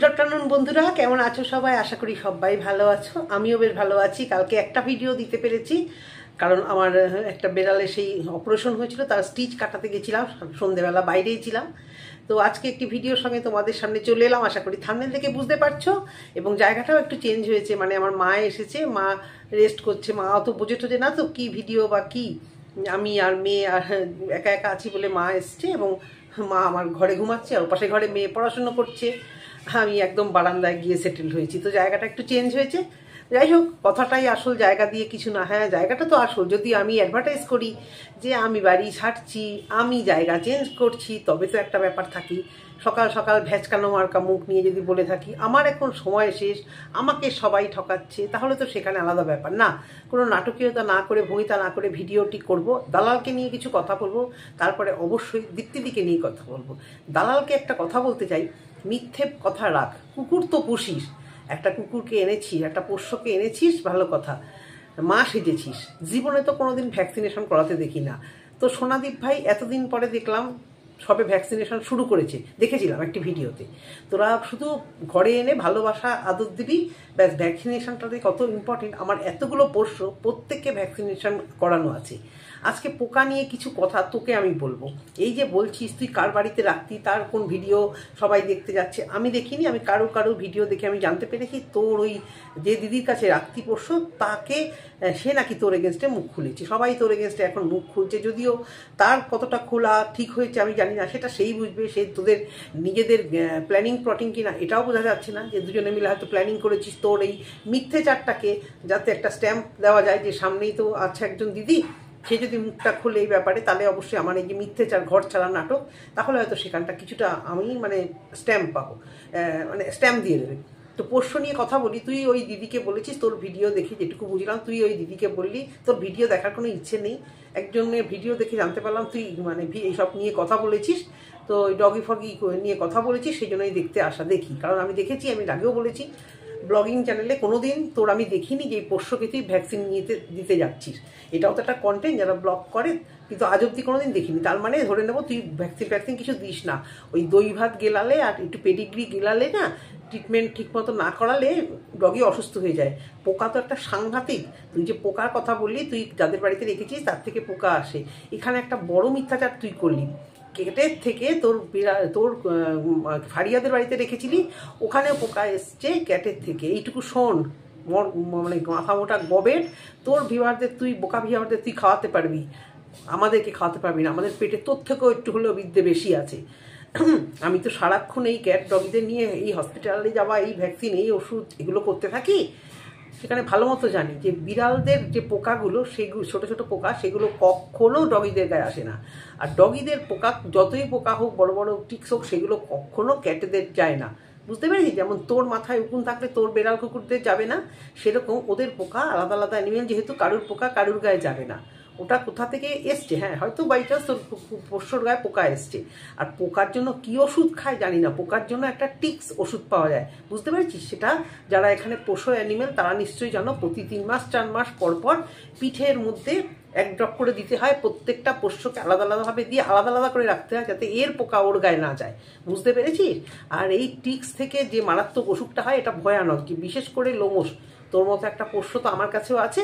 Good afternoon বন্ধুরা, কেমন আছো সবাই? আশা করি সবাই ভালো আছো। আমিও বেশ ভালো আছি। কালকে একটা ভিডিও দিতে পেরেছি, কারণ আমার একটা বেড়ালে সেই অপারেশন হয়েছিল, তার স্টিচ কাটাতে গেছিলাম, সন্ধেবেলা বাইরেই ছিলাম। তো আজকে একটি ভিডিওর সঙ্গে তোমাদের সামনে চলে এলাম। আশা করি থাম্বনেল থেকে বুঝতে পারছো। এবং জায়গাটাও একটু চেঞ্জ হয়েছে, মানে আমার মা এসেছে, মা রেস্ট করছে। মা অত বোঝে টোঝে না তো কি ভিডিও বা কি, আমি আর মেয়ে আর একা একা আছি বলে মা এসছে, এবং মা আমার ঘরে ঘুমাচ্ছে, আর ওপাশে ঘরে মেয়ে পড়াশুনো করছে। আমি একদম বারান্দায় গিয়ে সেটেল হয়েছি। তো জায়গাটা একটু চেঞ্জ হয়েছে। যাই হোক, কথাটাই আসল, জায়গা দিয়ে কিছু না। হ্যাঁ, জায়গাটা তো আসল। যদি আমি অ্যাডভার্টাইজ করি যে আমি বাড়ি ছাড়ছি, আমি জায়গা চেঞ্জ করছি, তবে তো একটা ব্যাপার থাকি। সকাল সকাল ভ্যাচকানো মার্কা মুখ নিয়ে যদি বলে থাকি আমার এখন সময় শেষ, আমাকে সবাই ঠকাচ্ছে, তাহলে তো সেখানে আলাদা ব্যাপার না। কোনো নাটকীয়তা না করে, ভূমিতা না করে ভিডিওটি করব। দালালকে নিয়ে কিছু কথা বলবো, তারপরে অবশ্যই দীপ্তিদিকে নিয়ে কথা বলবো। দালালকে একটা কথা বলতে চাই, মিথ্যে কথা রাখ। কুকুর তো পুষিস, একটা কুকুরকে এনেছিস, একটা পোষ্যকে এনেছিস, ভালো কথা, মা সেজেছিস। জীবনে তো কোনোদিন ভ্যাকসিনেশন করাতে দেখি না। তো সোনাদীপ ভাই এতদিন পরে দেখলাম সবে ভ্যাকসিনেশন শুরু করেছে, দেখেছিলাম একটি ভিডিওতে। তোরা শুধু ঘরে এনে ভালোবাসা আদর দিবি, ব্যাস। ভ্যাকসিনেশনটাতে কত ইম্পর্টেন্ট। আমার এতগুলো পোষ্য, প্রত্যেককে ভ্যাকসিনেশন করানো আছে। আজকে পোকা নিয়ে কিছু কথা তোকে আমি বলবো। এই যে বলছিস তুই কার বাড়িতে রাখতি, তার কোন ভিডিও সবাই দেখতে যাচ্ছে, আমি দেখিনি। আমি কারো ভিডিও দেখে আমি জানতে পেরেছি তোর ওই যে দিদির কাছে রাখতি পোষ্য, তাকে, সে নাকি তোর এগেনস্টে মুখ খুলেছে। সবাই তোর এগেনস্টে এখন মুখ খুলছে, যদিও তার কতটা খোলা ঠিক হয়েছে আমি জানি না, সেটা সেই বুঝবে। সে তোদের নিজেদের প্ল্যানিং প্লটিং কিনা এটাও বোঝা যাচ্ছে না, যে দুজনে মিলে হয়তো প্ল্যানিং করেছিস তোর এই মিথ্যেচারটাকে, যাতে একটা স্ট্যাম্প দেওয়া যায় যে সামনেই তো আছে একজন দিদি, সে যদি মুখটা খুলে এই ব্যাপারে, তাহলে অবশ্যই আমার এই যে মিথ্যেচার ঘর ছাড়া নাটক, তাহলে হয়তো সেখানটা কিছুটা আমি মানে স্ট্যাম্প পাবো, মানে স্ট্যাম্প দিয়ে দেবে। তো পোষ্য নিয়ে কথা বলি। তুই ওই দিদিকে বলেছিস, তোর ভিডিও দেখে যেটুকু বুঝলাম, তুই ওই দিদিকে বললি তোর ভিডিও দেখার কোনো ইচ্ছে নেই। একজনের ভিডিও দেখে জানতে পারলাম তুই মানে এইসব নিয়ে কথা বলেছিস। তো ওই ডগি ফগি নিয়ে কথা বলেছিস, সেই জন্যই দেখতে আসা। দেখি, কারণ আমি দেখেছি, আমি আগেও বলেছি ব্লগিং চ্যানেলে কোনোদিন তোর আমি দেখিনি যে এই পোষ্যকে তুই ভ্যাকসিন দিতে যাচ্ছিস। এটাও তো একটা কন্টেন্ট, যারা ব্লগ করে, কিন্তু আজ অব্দি কোনোদিন দেখিনি। তার মানে ধরে নেবো তুই ভ্যাকসিন কিছু দিস না। ওই দই ভাত গেলালে আর একটু পেডিগ্রি গেলালে না, ট্রিটমেন্ট ঠিক মতো না করালে ডগি অসুস্থ হয়ে যায়। পোকা তো একটা সাংঘাতিক। তুই যে পোকার কথা বললি, তুই যাদের বাড়িতে রেখেছিস তার থেকে পোকা আসে। এখানে একটা বড় মিথ্যাচার তুই করলি। কেটের থেকে তোর ফারিয়াদের বাড়িতে রেখেছিলি, ওখানেও পোকা এসছে ক্যাটের থেকে। এইটুকু শোন, মানে মাথা মোটা গবেট। তোর ভিউয়ারদের তুই, বোকা ভিউয়ারদের তুই খাওয়াতে পারবি, আমাদেরকে খাওয়াতে পারবি না। আমাদের পেটে তোর থেকেও একটু হলেও বিদ্যে বেশি আছে। আমি তো সারাক্ষণ এই ক্যাট ডগিদের নিয়ে এই হসপিটালে যাওয়া, এই ভ্যাকসিন, এই ওষুধ, এগুলো করতে থাকি। সেখানে ভালো মতো জানি যে বিড়ালদের যে পোকাগুলো, সেগুলো ছোটো ছোটো পোকা, সেগুলো কখনো ডগিদের গায়ে আসে না। আর ডগিদের পোকা, যতই পোকা হোক, বড় বড় টিক্স হোক, সেগুলো কখনো ক্যাটেদের যায় না। বুঝতে পেরেছি? যেমন তোর মাথায় উকুন থাকলে তোর বেড়াল কুকুরদের যাবে না, সেরকম ওদের পোকা আলাদা আলাদা অ্যানিমেল, যেহেতু কারুর পোকা কারুর গায়ে যাবে না। ওটা কোথা থেকে এসছে, হ্যাঁ হয়তো বাই চান্স তোর পোষ্যর গায়ে পোকা এসছে। আর পোকার জন্য কি ওষুধ খায় জানি না, পোকার জন্য একটা টিক্স ওষুধ পাওয়া যায়, বুঝতে পেরেছিস? সেটা যারা এখানে পোষ্য অ্যানিমেল তারা নিশ্চয়ই জানো। প্রতি 3 মাস 4 মাস পর পর পিঠের মধ্যে 1 ড্রপ করে দিতে হয়। প্রত্যেকটা পোষ্যকে আলাদা আলাদাভাবে দিয়ে আলাদা আলাদা করে রাখতে হয়, যাতে এর পোকা ওর গায়ে না যায়। বুঝতে পেরেছিস? আর এই টিক্স থেকে যে মারাত্মক ওষুধটা হয়, এটা ভয়ানক। কি বিশেষ করে লোমশ, তোর মতো একটা পোষ্য তো আমার কাছেও আছে,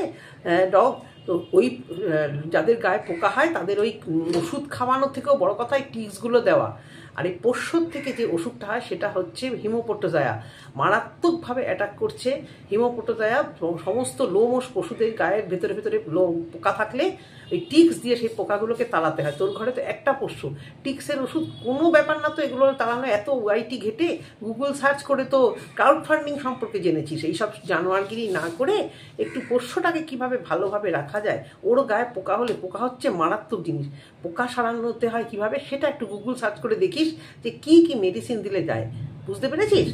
ডগ। তো ওই যাদের গায়ে পোকা হয় তাদের ওই ওষুধ খাওয়ানোর থেকেও বড় কথা এই টিক্সগুলো দেওয়া। আর এই পোষ্যর থেকে যে ওষুধটা হয় সেটা হচ্ছে হিমোপোটোজায়া। মারাত্মকভাবে অ্যাটাক করছে হিমোপোটোজায়া। সমস্ত লোমশ পশুদের গায়ের ভেতরে ভেতরে পোকা থাকলে ওই টিক্স দিয়ে সেই পোকাগুলোকে তাড়াতে হয়। তোর ঘরে তো একটা পোষ্য, টিক্সের ওষুধ কোনো ব্যাপার না তো এগুলো তাড়ানো। এত ওয়াইটি ঘেটে গুগল সার্চ করে তো ক্রাউড ফান্ডিং সম্পর্কে জেনেছিস। এইসব জানোয়ারগিরি না করে একটু পোষ্যটাকে কিভাবে ভালোভাবে রাখা যায়। ওর গায়ে পোকা হলে, পোকা হচ্ছে মারাত্মক জিনিস, পোকা সারানোতে হয় কিভাবে, সেটা একটু গুগল সার্চ করে দেখিস যে কি কি মেডিসিন দিলে যায়। বুঝতে পেরেছিস?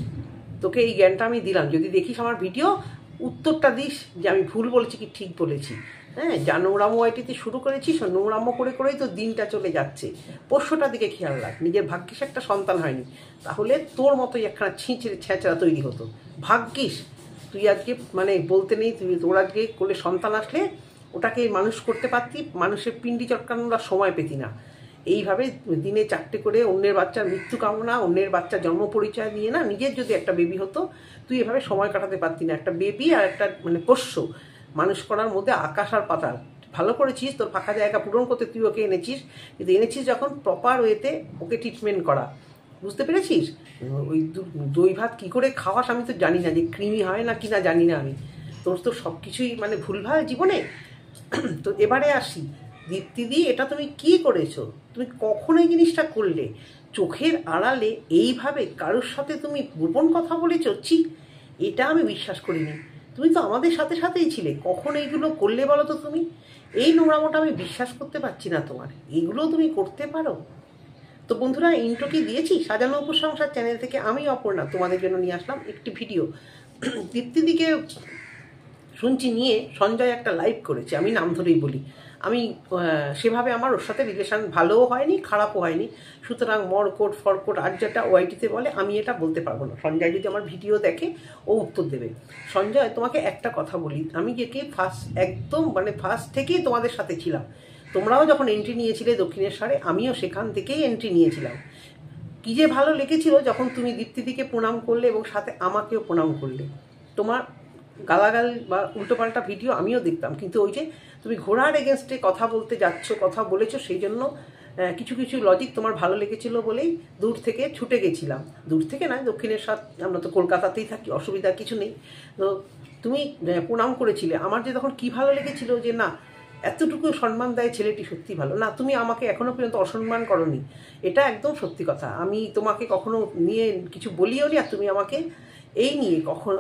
তোকে এই জ্ঞানটা আমি দিলাম। যদি দেখিস আমার ভিডিও, উত্তরটা দিস যে আমি ভুল বলেছি কি ঠিক বলেছি। হ্যাঁ, যা নোংরামো ওয়াইটিতে শুরু করেছিস, নোংরামো করে করেই তো দিনটা চলে যাচ্ছে। পোষ্যটার দিকে খেয়াল রাখ। নিজের ভাগ্যিস একটা সন্তান হয়নি, তাহলে তোর মতোই একখানা ছিঁচড়ে ছেঁচড়া তৈরি হতো। ভাগ্যিস তুই আজকে, মানে বলতে নেই, তোর আজকে কোলে সন্তান আসলে ওটাকে মানুষ করতে পারতি, মানুষের পিন্ডি চটকানোর সময় পেতি না। এইভাবে দিনে 4টে করে অন্যের বাচ্চার মৃত্যু কামনা, অন্যের বাচ্চার জন্ম পরিচয় নিয়ে না, নিজের যদি একটা বেবি হতো তুই এভাবে সময় কাটাতে পারতি না। একটা বেবি আর একটা মানে পোষ্য মানুষ করার মধ্যে আকাশ আর পাতাল। ভালো করেছিস, তোর ফাঁকা জায়গা পূরণ করতে তুই ওকে এনেছিস, কিন্তু এনেছিস যখন প্রপার ওয়েতে ওকে ট্রিটমেন্ট করা, বুঝতে পেরেছিস? ওই দই ভাত কী করে খাওয়াস আমি তো জানি না, যে কৃমি হয় না কি না জানি না আমি। তোর তো সব কিছুই মানে ভুলভাল জীবনে। তো এবারে আসি, দীপ্তিদি এটা তুমি কি করেছো? তুমি কখন এই জিনিসটা করলে? চোখের আড়ালে এইভাবে কারোর সাথে তুমি গোপন কথা বলেছো? ছি, এটা আমি বিশ্বাস করিনি। তুমি তো আমাদের সাথে সাথেই ছিলে, কখন এইগুলো করলে বলো তো তুমি? এই নোংরামোটা আমি বিশ্বাস করতে পারছি না তোমার, এগুলোও তুমি করতে পারো? তো বন্ধুরা, ইন্ট্রো কি দিয়েছি? সাজানো উপসংসার চ্যানেল থেকে আমি অপর্ণা তোমাদের জন্য নিয়ে আসলাম একটি ভিডিও। দীপ্তিদিকে শুনছি নিয়ে সঞ্জয় একটা লাইভ করেছে, আমি নাম ধরেই বলি। আমি সেভাবে আমার ওর সাথে রিলেশন ভালোও হয়নি, খারাপও হয়নি, সুতরাং মরকোট ফরকোট আর যেটা ওয়াইটিতে বলে আমি এটা বলতে পারবো না। সঞ্জয় যদি আমার ভিডিও দেখে ও উত্তর দেবে। সঞ্জয়, তোমাকে একটা কথা বলি, আমি যেটি একদম মানে ফার্স্ট থেকেই তোমাদের সাথে ছিলাম। তোমরাও যখন এন্ট্রি নিয়েছিলে দক্ষিণেশ্বরে, আমিও সেখান থেকেই এন্ট্রি নিয়েছিলাম। কী যে ভালো লেগেছিল যখন তুমি দীপ্তিদিকে প্রণাম করলে এবং সাথে আমাকেও প্রণাম করলে। তোমার গালাগাল বা উল্টোপাল্টা ভিডিও আমিও দেখতাম, কিন্তু ওই যে তুমি ঘোড়ার এগেনস্টে কথা বলতে যাচ্ছ, কথা বলেছো, সেই জন্য কিছু কিছু লজিক তোমার ভালো লেগেছিল বলেই দূর থেকে ছুটে গেছিলাম। দূর থেকে নয়, দক্ষিণেশ্বর, আমরা তো কলকাতাতেই থাকি, অসুবিধার কিছু নেই। তো তুমি প্রণাম করেছিলে, আমার যে তখন কী ভালো লেগেছিল যে না, এতটুকু সম্মান দেয় ছেলেটি, সত্যি ভালো। না, তুমি আমাকে এখনো পর্যন্ত অসম্মান করনি, এটা একদম সত্যি কথা। আমি তোমাকে কখনো নিয়ে কিছু বলিও নি, আর তুমি আমাকে এই নিয়ে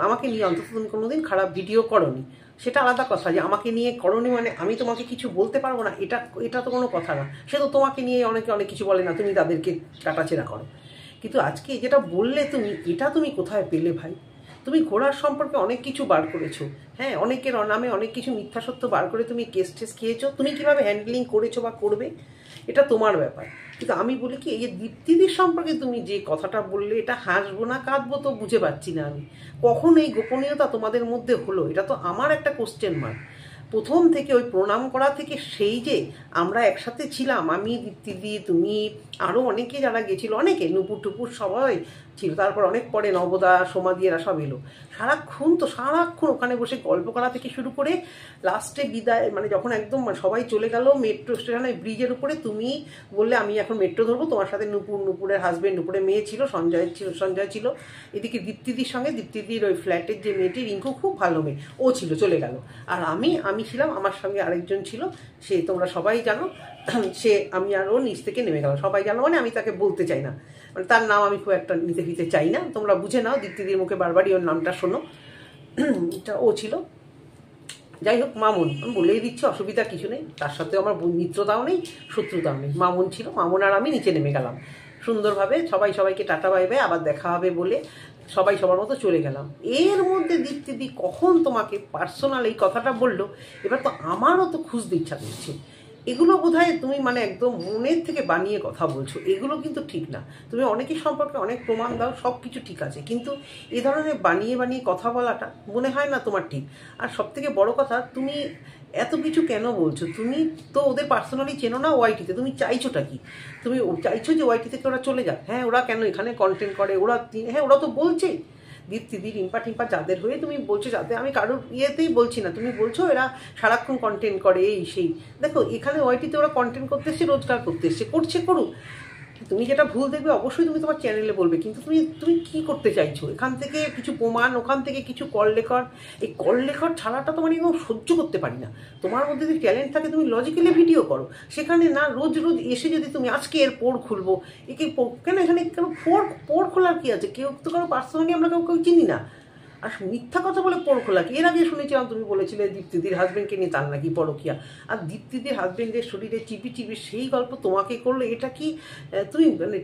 আমাকে নিয়ে অন্তত তুমি কোনোদিন খারাপ ভিডিও করনি, সেটা আলাদা কথা। যে আমাকে নিয়ে করনি মানে আমি তোমাকে কিছু বলতে পারবো না, এটা তো কোনো কথা না। সে তো তোমাকে নিয়ে অনেকে অনেক কিছু বলে না, তুমি তাদেরকে কাটাছেড়া করো। কিন্তু আজকে যেটা বললে তুমি, এটা তুমি কোথায় পেলে ভাই? তুমি ঘোড়ার সম্পর্কে অনেক কিছু বার করেছো, হ্যাঁ, অনেকের নামে অনেক কিছু মিথ্যা সত্য বার করে তুমি কেস টেস খেয়েছো। তুমি কিভাবে হ্যান্ডলিং করেছো বা করবে, এটা তোমার ব্যাপার। কিন্তু আমি বলি কি, এই যে দীপ্তিদির সম্পর্কে তুমি যে কথাটা বললে, এটা হাসবো না কাঁদবো তো বুঝে পাচ্ছি না আমি। কখন এই গোপনীয়তা তোমাদের মধ্যে হলো, এটা তো আমার একটা কোশ্চেন মার্ক। প্রথম থেকে ওই প্রণাম করা থেকে, সেই যে আমরা একসাথে ছিলাম, আমি, দীপ্তিদি, তুমি, আরও অনেকে যারা গেছিলো, অনেকে, নুপুর টুপুর সবাই ছিল, তারপর অনেক পরে নবদা, সোমাদিয়েরা সব এলো। সারাক্ষণ ওখানে বসে গল্প করা থেকে শুরু করে লাস্টে বিদায়, মানে যখন একদম সবাই চলে গেল মেট্রো স্টেশনে ব্রিজের উপরে, তুমি বললে আমি এখন মেট্রো ধরবো, তোমার সাথে নুপুরের হাজবেন্ড, নুপুরের মেয়ে ছিল, সঞ্জয় ছিল, এদিকে দীপ্তিদির সঙ্গে, দীপ্তিদির ওই ফ্ল্যাটের যে মেয়েটি রিঙ্কু, খুব ভালো মেয়ে, ও ছিল, চলে গেল। আর আমি ছিলাম, আমার সঙ্গে আরেকজন ছিল, সে তোমরা সবাই জানো, সে, আমি আর ও নিচ থেকে নেমে গেল। সবাই জানো মানে আমি তাকে বলতে চাই না, মানে তার নাম আমি খুব একটা নিতে চাই না, তোমরা বুঝে নাও, দীপ্তিদির মুখে বারবারই ওর নামটা শোনো। এটা ও ছিল। যাই হোক, মামুন, আমি বলেই দিচ্ছি, অসুবিধা কিছু নেই, তার সাথেও আমার মিত্রতাও নেই, শত্রুতাও নেই। মামুন ছিল, মামুন আর আমি নিচে নেমে গেলাম সুন্দরভাবে, সবাইকে টাটা বাই বাই, আবার দেখা হবে বলে সবাই সবার মতো চলে গেলাম। এর মধ্যে দীপ্তিদি কখন তোমাকে পার্সোনাল এই কথাটা বললো, এবার তো আমারও তো খুঁজতে ইচ্ছা করছে। এগুলো বোধহয় তুমি মানে একদম মনের থেকে বানিয়ে কথা বলছো, এগুলো কিন্তু ঠিক না। তুমি অনেকের সম্পর্কে অনেক প্রমাণ দাও, সব কিছু ঠিক আছে, কিন্তু এ ধরনের বানিয়ে কথা বলাটা মনে হয় না তোমার ঠিক। আর সব থেকে বড় কথা, তুমি এত কিছু কেন বলছো? তুমি তো ওদের পার্সোনালি চেনো না ওয়াইটিতে, তুমি চাইছোটা কি? তুমি চাইছো যে ওয়াইটি থেকে ওরা চলে যাক? হ্যাঁ, ওরা কেন এখানে কন্টেন্ট করে, হ্যাঁ ওরা তো বলছেই, দীপ্তিদি, রিম্পা জাদের হয়ে তুমি বলছো, যাতে আমি কারোর ইয়েতেই বলছি না, তুমি বলছো এরা সারাক্ষণ কন্টেন্ট করে এই সেই। দেখো, এখানে ওয়াইটিতে ওরা কন্টেন্ট করতে এসছে, রোজগার করতে এসছে, করুক। তুমি যেটা ভুল দেখবে অবশ্যই তুমি তোমার চ্যানেলে বলবে, কিন্তু তুমি কি করতে চাইছো? এখান থেকে কিছু প্রমাণ, ওখান থেকে কিছু কল রেকর্ড, এই কল রেকর্ড ছাড়াটা তো মানে সহ্য করতে পারি না। তোমার মধ্যে যদি ট্যালেন্ট থাকে তুমি লজিক্যালি ভিডিও করো, সেখানে না রোজ এসে যদি তুমি আজকে এর পোড় খুলবো, কেন এখানে কেন পোড় খোলার কি আছে? কেউ তো কারো পার্সোনালি আমরা কেউ চিনি না, আর মিথ্যা কথা বলে পোড় খোলা কি? এর আগে শুনেছিলাম তুমি বলেছিলে দীপ্তিদির হাজবেন্ডকে নিয়ে তার নাকি পরকিয়া, আর দীপ্তিদির হাজবেন্ডের শরীরে চিপি সেই গল্প তোমাকে করলো। এটা কি তুমি মানে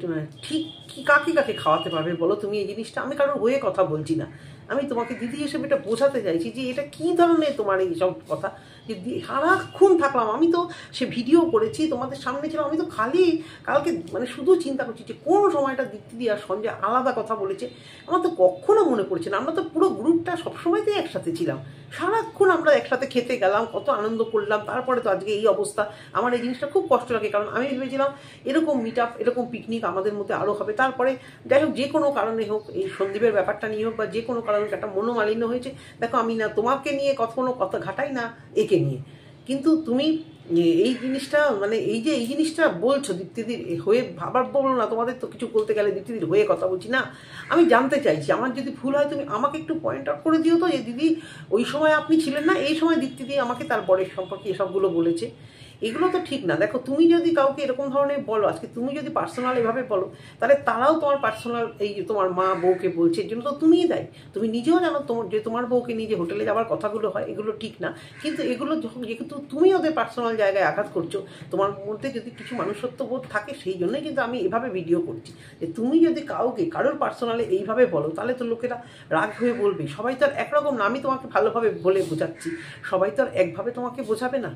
ঠিক কি কাকে খাওয়াতে পারবে বলো তুমি এই জিনিসটা? আমি কারোর হয়ে কথা বলছি না, আমি তোমাকে দিদি হিসেবে এটা বোঝাতে চাইছি যে এটা কি ধরনের তোমার এই সব কথা। যে সারাক্ষণ থাকলাম, আমি তো সে ভিডিও করেছি, তোমাদের সামনে ছিলাম, আমি তো খালি কালকে মানে শুধু চিন্তা করছি যে কোন সময়টা দীপ্তিদি আর সঞ্জয় আলাদা কথা বলেছে। আমার তো কখনো মনে পড়ছে না, আমরা তো পুরো গ্রুপটা সবসময়তেই একসাথে ছিলাম, সারাক্ষণ আমরা একসাথে খেতে গেলাম, কত আনন্দ করলাম, তারপরে তো আজকে এই অবস্থা। আমার এই জিনিসটা খুব কষ্ট লাগে, কারণ আমি ভেবেছিলাম এরকম মিট আপ, এরকম পিকনিক আমাদের মধ্যে আরও হবে। তারপরে যাই হোক, যে কোনো কারণে হোক, এই সন্দীপের ব্যাপারটা নিয়ে হোক বা যে কোনো কারণে একটা মনোমালিন্য হয়েছে। দেখো, আমি না তোমাকে নিয়ে কোনো কথা ঘাটাই না, একে নিয়ে। কিন্তু তুমি এই জিনিসটা মানে এই জিনিসটা বলছো দীপ্তিদির হয়ে, আবার বলো না, তোমাদের তো কিছু বলতে গেলে দীপ্তিদির হয়ে কথা বলছি না। আমি জানতে চাইছি, আমার যদি ভুল হয় তুমি আমাকে একটু পয়েন্ট আউট করে দিও তো, যে দিদি ওই সময় আপনি ছিলেন না, এই সময় দীপ্তিদি আমাকে তার বরের সম্পর্কে এসবগুলো বলেছে। এগুলো তো ঠিক না। দেখো, তুমি যদি কাউকে এরকম ধরনের বলো, আজকে তুমি যদি পার্সোনাল এভাবে বলো, তাহলে তারাও তোমার পার্সোনাল, এই যে তোমার মা বউকে বলছে, এর জন্য তো তুমিই দায়ী। তুমি নিজেও জানো তোমার বউকে নিয়ে যে হোটেলে যাওয়ার কথাগুলো হয়, এগুলো ঠিক না। কিন্তু এগুলো যখন, যেহেতু তুমি ওদের পার্সোনাল জায়গায় আঘাত করছো, তোমার মধ্যে যদি কিছু মানুষত্ব বোধ থাকে, সেই জন্যই কিন্তু আমি এভাবে ভিডিও করছি, যে তুমি যদি কারোর পার্সোনালে এইভাবে বলো, তাহলে তো লোকেরা রাগ হয়ে বলবে। সবাই তো আর একরকম না, আমি তোমাকে ভালোভাবে বলে বোঝাচ্ছি, সবাই তো আর একভাবে তোমাকে বোঝাবে না।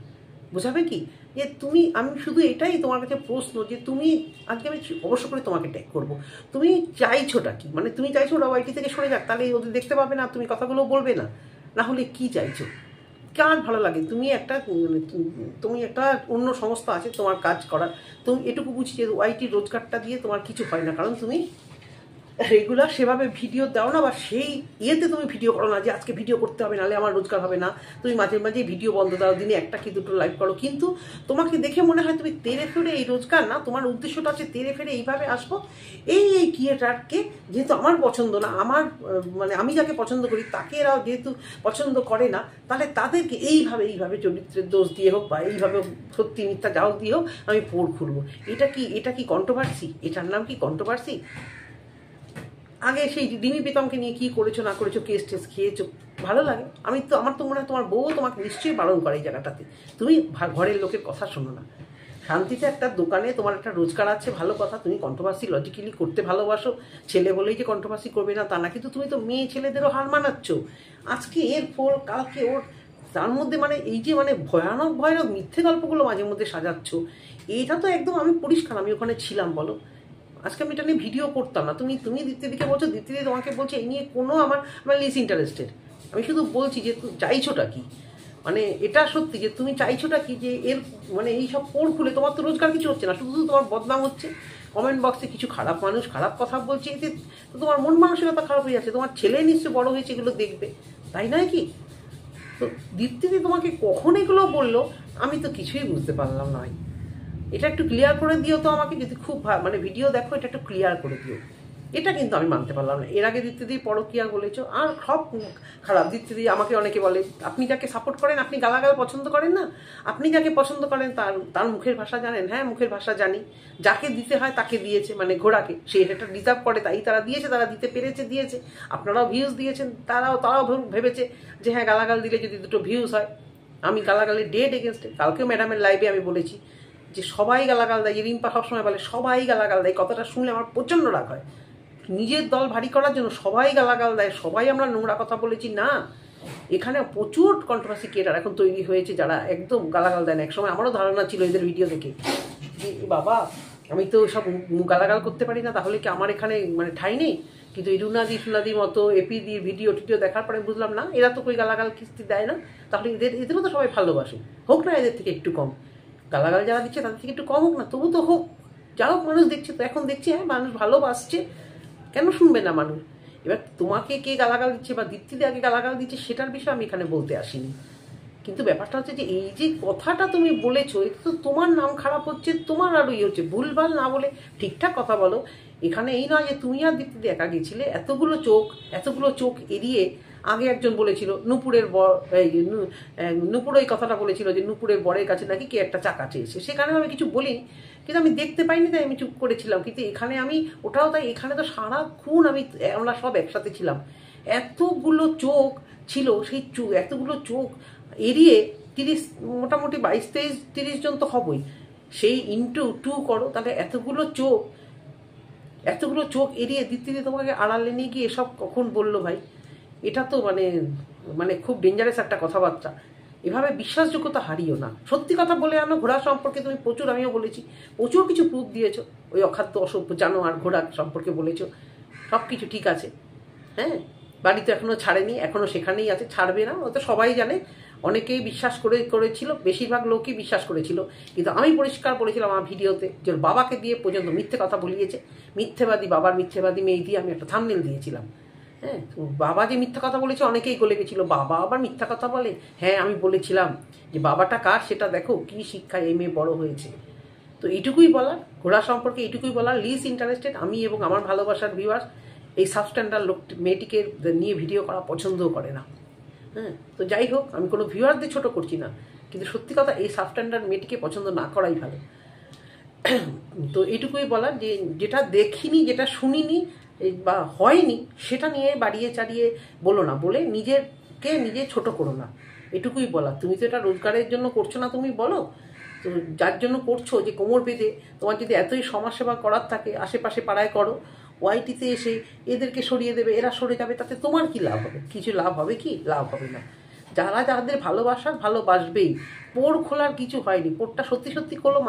বোঝাবে কি, যে তুমি, আমি শুধু এটাই তোমার কাছে প্রশ্ন, যে তুমি, আজকে আমি অবশ্য করে তোমাকে ট্যাগ করবো, তুমি চাইছোটা কি? মানে তুমি চাইছো ওরা ওয়াইটি থেকে সরে যাক, তাহলে ওদের দেখতে পাবে না, তুমি কথাগুলো বলবে না, না হলে কি চাইছো? কার ভালো লাগে? তুমি একটা অন্য সংস্থা আছে তোমার কাজ করার, তুমি এটুকু বুঝি যে ওয়াইটি রোজগারটা দিয়ে তোমার কিছু হয় না, কারণ তুমি রেগুলার সেভাবে ভিডিও দাও না, বা সেই ইয়েতে তুমি ভিডিও করো না যে আজকে ভিডিও করতে হবে, নাহলে আমার রোজগার হবে না। তুমি মাঝে মাঝে ভিডিও বন্ধ দাও, দিনে একটা কি দুটো লাইভ করো, কিন্তু তোমাকে দেখে মনে হয় তুমি তেরে ফেরে এই রোজগার না, তোমার উদ্দেশ্যটা হচ্ছে তেরে ফেরে এইভাবে আসবো, এই ক্রিয়েটারকে যেহেতু আমার পছন্দ না, আমার মানে আমি যাকে পছন্দ করি তাকে এরাও যেহেতু পছন্দ করে না, তাহলে তাদেরকে এইভাবে চরিত্রের দোষ দিয়ে হোক বা এইভাবে সত্যি মিথ্যা যাও দিয়ে হোক আমি পোড় খুলবো। এটা কি কন্ট্রোভার্সি? এটার নাম কি কন্ট্রোভার্সি? আগে সেই ডিমি বেতমকে নিয়ে কি করেছো না করেছো, কেস টেস খেয়েছো, ভালো লাগে। আমার তো মনে হয় তোমার বউ তোমাকে নিশ্চয়ই বারণ করে এই জায়গাটাতে, তুমি ঘরের লোকের কথা শোনো না। শান্তিতে একটা দোকানে তোমার একটা রোজগার আছে, ভালো কথা। তুমি কন্ট্রোভার্সি লজিক্যালি করতে ভালোবাসো, ছেলে বলেই যে কন্ট্রোভার্সি করবে না তা না, কিন্তু তুমি তো মেয়ে ছেলেদেরও হার মানাচ্ছ। আজকে এর পর কালকে ওর, তার মধ্যে মানে এই যে মানে ভয়ানক মিথ্যে গল্পগুলো মাঝে মধ্যে সাজাচ্ছ, এইটা তো একদম আমি পরিষ্কার, আমি ওখানে ছিলাম বলো। আজকে আমি এটা নিয়ে ভিডিও করতাম না। তুমি দীপ্তিদিকে বলছো, দীপ্তিদি তোমাকে বলছে, এই নিয়ে কোনো আমার লিস ইন্টারেস্টেড। আমি শুধু বলছি যে তুমি চাইছোটা কি, মানে এটা সত্যি যে তুমি চাইছোটা কি, যে এর মানে এই সব পোড় খুলে তোমার তো রোজগার কিছু হচ্ছে না, শুধু তোমার বদনাম হচ্ছে। কমেন্ট বক্সে কিছু খারাপ মানুষ খারাপ কথা বলছে, এতে তো তোমার মন মানসিকতা খারাপ হয়ে যাচ্ছে। তোমার ছেলে নিশ্চয়ই বড় হয়েছে, এগুলো দেখবে, তাই নয় কি? তো দীপ্তিদি তোমাকে কখন এগুলো বললো, আমি তো কিছুই বুঝতে পারলাম না। এটা একটু ক্লিয়ার করে দিও তো আমাকে, যদি খুব মানে ভিডিও দেখো, এটা একটু ক্লিয়ার করে দিও। এটা কিন্তু আমি মানতে পারলাম না। এর আগে দীপ্তিদি পরকীয়া বলেছো, আর সব খারাপ। দীপ্তিদি আমাকে অনেকে বলে, আপনি যাকে সাপোর্ট করেন, আপনি গালাগাল পছন্দ করেন না, আপনি যাকে পছন্দ করেন তার মুখের ভাষা জানেন? হ্যাঁ, মুখের ভাষা জানি। যাকে দিতে হয় তাকে দিয়েছে, মানে ঘোড়াকে, সে এটা ডিজার্ভ করে তাই তারা দিয়েছে, তারা দিতে পেরেছে, দিয়েছে। আপনারাও ভিউজ দিয়েছেন, তারাও ভেবেছে যে হ্যাঁ, গালাগাল দিলে যদি দুটো ভিউজ হয়। আমি গালাগালের ডেড এগেনস্টে। কালকেও ম্যাডামের লাইভে আমি বলেছি যে সবাই গালাগাল দেয়, রিম্পা সবসময় বলে সবাই গালাগাল দেয়, কথাটা শুনলে আমার প্রচণ্ড রাগ হয়। নিজের দল ভারী করার জন্য সবাই গালাগাল দেয়, সবাই আমরা নোংরা কথা বলেছি না। এখানে প্রচুর কন্ট্রোভার্সি ক্রিয়েটার এখন তৈরি হয়েছে যারা একদম গালাগাল দেয় না। একসময় আমারও ধারণা ছিল এদের ভিডিও দেখে যে বাবা, আমি তো সব গালাগাল করতে পারি না, তাহলে কি আমার এখানে মানে ঠাঁই নেই? কিন্তু এই রুনাদির মতো এপিদির ভিডিও টিডিও দেখার পরে বুঝলাম না, এরা তো কই গালাগাল কিস্তি দেয় না, তাহলে এদেরও তো সবাই ভালোবাসে, হোক না এদের থেকে একটু কম। গালাগাল যারা দিচ্ছে তাদের থেকে একটু কম হোক না, তবু তো হোক, যা হোক। মানুষ দেখছে তো, এখন দেখছি হ্যাঁ মানুষ ভালোবাসছে, কেন শুনবে না মানুষ? এবার তোমাকে কে গালাগাল দিচ্ছে বা দীপ্তিদি আগে গালাগাল দিচ্ছে, সেটার বিষয়ে আমি এখানে বলতে আসিনি। কিন্তু ব্যাপারটা হচ্ছে যে এই যে কথাটা তুমি বলেছো, এটা তো তোমার নাম খারাপ হচ্ছে, তোমার আরও ইয়ে হচ্ছে। ভুলভাল না বলে ঠিকঠাক কথা বলো। এখানে এই নয় যে তুমি আর দীপ্তিদি একা গেছিলে, এতগুলো চোখ এড়িয়ে। আগে একজন বলেছিল নূপুরের নূপুর এই কথাটা বলেছিল যে নূপুরের বরের কাছে নাকি কে একটা চাকা চেয়েছে, সেখানে আমি কিছু বলিনি, কিন্তু আমি দেখতে পাইনি তাই আমি চুপ করেছিলাম। কিন্তু এখানে আমি ওটাও তাই, এখানে তো সারাক্ষণ আমরা সব একসাথে ছিলাম, এতগুলো চোখ ছিল, সেই এতগুলো চোখ এড়িয়ে 30 মোটামুটি 22-23-30 জন তো হবই, সেই ইন্টু 2 করো, তাহলে এতগুলো চোখ এড়িয়ে দীপ্তিদি তোমাকে আড়ালে নিয়ে গিয়ে এসব কখন বললো ভাই? এটা তো মানে খুব ডেঞ্জারাস একটা কথাবার্তা। এভাবে বিশ্বাসযোগ্যতা হারিও না, সত্যি কথা বলে আনো। ঘোড়া সম্পর্কে তুমি প্রচুর, আমিও বলেছি, প্রচুর কিছু প্রুফ দিয়েছো। ওই অখাদ্য অসভ্য জানোয়ার ঘোড়া সম্পর্কে বলেছো, সব কিছু ঠিক আছে, হ্যাঁ। বাড়ি তো এখনও ছাড়েনি, এখনও সেখানেই আছে, ছাড়বে না, ও তো সবাই জানে। অনেকেই বিশ্বাস করেছিল, বেশিরভাগ লোকই বিশ্বাস করেছিল, কিন্তু আমি পরিষ্কার বলেছিলাম আমার ভিডিওতে যে ওর বাবাকে দিয়ে পর্যন্ত মিথ্যে কথা বলিয়েছে। মিথ্যেবাদী, বাবার মিথ্যেবাদী মেয়ে দিয়ে আমি একটা থাম্বনেল দিয়েছিলাম। হ্যাঁ, তো বাবা যে মিথ্যা কথা বলেছে অনেকেই গলে গেছিল, বাবা আবার মিথ্যা কথা বলে। হ্যাঁ, আমি বলেছিলাম যে বাবাটা কার সেটা দেখো, কি শিক্ষায় এই মেয়ে বড় হয়েছে। তো এইটুকুই বলার, ঘোড়া সম্পর্কে এইটুকুই বলার। লিস্ট ইন্টারেস্টেড, আমি এবং আমার ভালোবাসার ভিউয়ার্স এই সাবস্ট্যান্ডার্ড মেয়েটিকে নিয়ে ভিডিও করা পছন্দও করে না। হ্যাঁ, তো যাই হোক, আমি কোনো ভিউয়ারদের ছোট করছি না, কিন্তু সত্যি কথা এই সাবস্ট্যান্ডার্ড মেয়েটিকে পছন্দ না করাই ভালো। তো এইটুকুই বলার যে যেটা দেখিনি, যেটা শুনিনি বা হয়নি, সেটা নিয়ে বাড়িয়ে চাড়িয়ে বলো না, বলে নিজেকে নিজে ছোট করো না, এটুকুই বলা। তুমি তো এটা রোজগারের জন্য করছো না, তুমি বলো তো যার জন্য করছো, যে কোমর বেঁধে, তোমার যদি এতই সমাজসেবা করার থাকে আশেপাশে পাড়ায় করো, ওয়াইটিতে এসে এদেরকে সরিয়ে দেবে, এরা সরে যাবে, তাতে তোমার কি লাভ হবে? কিছু লাভ হবে কি? লাভ হবে না। যারা যাদের ভালোবাসার ভালোবাসবেই, পোড় খোলার কিছু হয়নি। পোড়টা সত্যি সত্যি খোলো,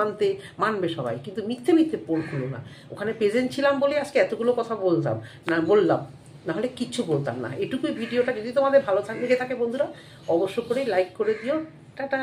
মানবে সবাই, কিন্তু মিথ্যে মিথ্যে পোড় খোলো না। ওখানে প্রেজেন্ট ছিলাম বলে আজকে এতগুলো কথা বললাম, নাহলে কিচ্ছু বলতাম না। এটুকুই ভিডিওটা যদি তোমাদের ভালো লেগে থাকে বন্ধুরা, অবশ্য করে লাইক করে দিও। টাটা।